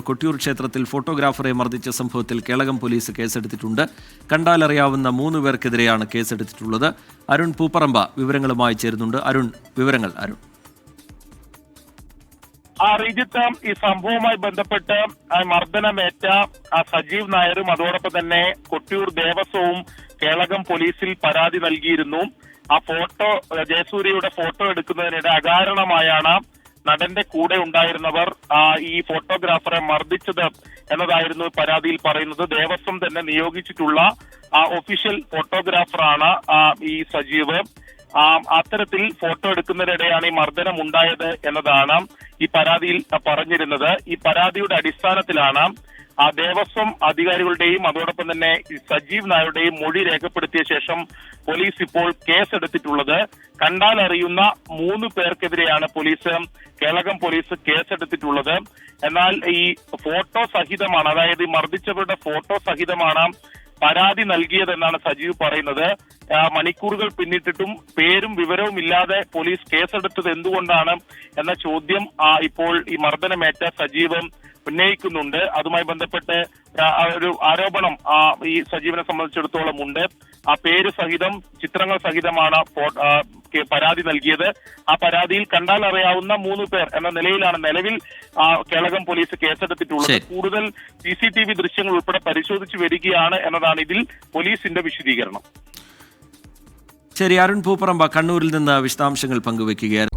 കൊട്ടിയൂർ ക്ഷേത്രത്തിൽ ഫോട്ടോഗ്രാഫറെ മർദ്ദിച്ച സംഭവത്തിൽ കേളകം പോലീസ് കേസെടുത്തിട്ടുണ്ട്. കണ്ടാലറിയാവുന്ന 3 പേർക്കെതിരെയാണ് കേസെടുത്തിട്ടുള്ളത്. അരുൺ പൂപ്പറമ്പ വിവരങ്ങളുമായി ചേരുന്നുണ്ട്. വിവരങ്ങൾ അരുൺ. ശ്രീജിത്ത്, ഈ സംഭവവുമായി ബന്ധപ്പെട്ട് മർദ്ദനമേറ്റ സജീവ് നായരും അതോടൊപ്പം തന്നെ കൊട്ടിയൂർ ദേവസ്വവും കേളകം പോലീസിൽ പരാതി നൽകിയിരുന്നു. ആ ഫോട്ടോ, ജയസൂര്യയുടെ ഫോട്ടോ എടുക്കുന്നതിനിടെ അകാരണമായാണ് നടന്റെ കൂടെ ഉണ്ടായിരുന്നവർ ഈ ഫോട്ടോഗ്രാഫറെ മർദ്ദിച്ചത് എന്നതായിരുന്നു പരാതിയിൽ പറയുന്നത്. ദേവസ്വം തന്നെ നിയോഗിച്ചിട്ടുള്ള ഒഫീഷ്യൽ ഫോട്ടോഗ്രാഫറാണ് ഈ സജീവ്. അത്തരത്തിൽ ഫോട്ടോ എടുക്കുന്നതിനിടെയാണ് ഈ മർദ്ദനം ഉണ്ടായത് എന്നതാണ് ഈ പരാതിയിൽ പറഞ്ഞിരുന്നത്. ഈ പരാതിയുടെ അടിസ്ഥാനത്തിലാണ് ദേവസ്വം അധികാരികളുടെയും അതോടൊപ്പം തന്നെ സജീവ് നായരുടെയും മൊഴി രേഖപ്പെടുത്തിയ ശേഷം പോലീസ് ഇപ്പോൾ കേസെടുത്തിട്ടുള്ളത്. കണ്ടാൽ അറിയുന്ന 3 പേർക്കെതിരെയാണ് കേളകം പോലീസ് കേസെടുത്തിട്ടുള്ളത്. എന്നാൽ ഈ ഫോട്ടോ സഹിതമാണ്, അതായത് ഈ മർദ്ദിച്ചവരുടെ ഫോട്ടോ സഹിതമാണ് പരാതി നൽകിയതെന്നാണ് സജീവ് പറയുന്നത്. മണിക്കൂറുകൾ പിന്നിട്ടിട്ടും പേരും വിവരവും ഇല്ലാതെ പോലീസ് കേസെടുത്തത് എന്തുകൊണ്ടാണ് എന്ന ചോദ്യം ഇപ്പോൾ ഈ മർദ്ദനമേറ്റ സജീവ് ഉന്നയിക്കുന്നുണ്ട്. അതുമായി ബന്ധപ്പെട്ട് ഒരു ആരോപണം ഈ സജീവിനെ സംബന്ധിച്ചിടത്തോളം ഉണ്ട്. ആ പേര് സഹിതം ചിത്രങ്ങൾ സഹിതമാണ് പരാതി നൽകിയത്. ആ പരാതിയിൽ കണ്ടാൽ അറിയാവുന്ന 3 പേർ എന്ന നിലയിലാണ് നിലവിൽ കേളകം പോലീസ് കേസെടുത്തിട്ടുള്ളത്. കൂടുതൽ CCTV ദൃശ്യങ്ങൾ ഉൾപ്പെടെ പരിശോധിച്ചു വരികയാണ് എന്നതാണ് ഇതിൽ പോലീസിന്റെ വിശദീകരണം. ശരി, അരുൺ പൂപ്പറമ്പ കണ്ണൂരിൽ നിന്ന് വിശദാംശങ്ങൾ പങ്കുവെക്കുകയായിരുന്നു.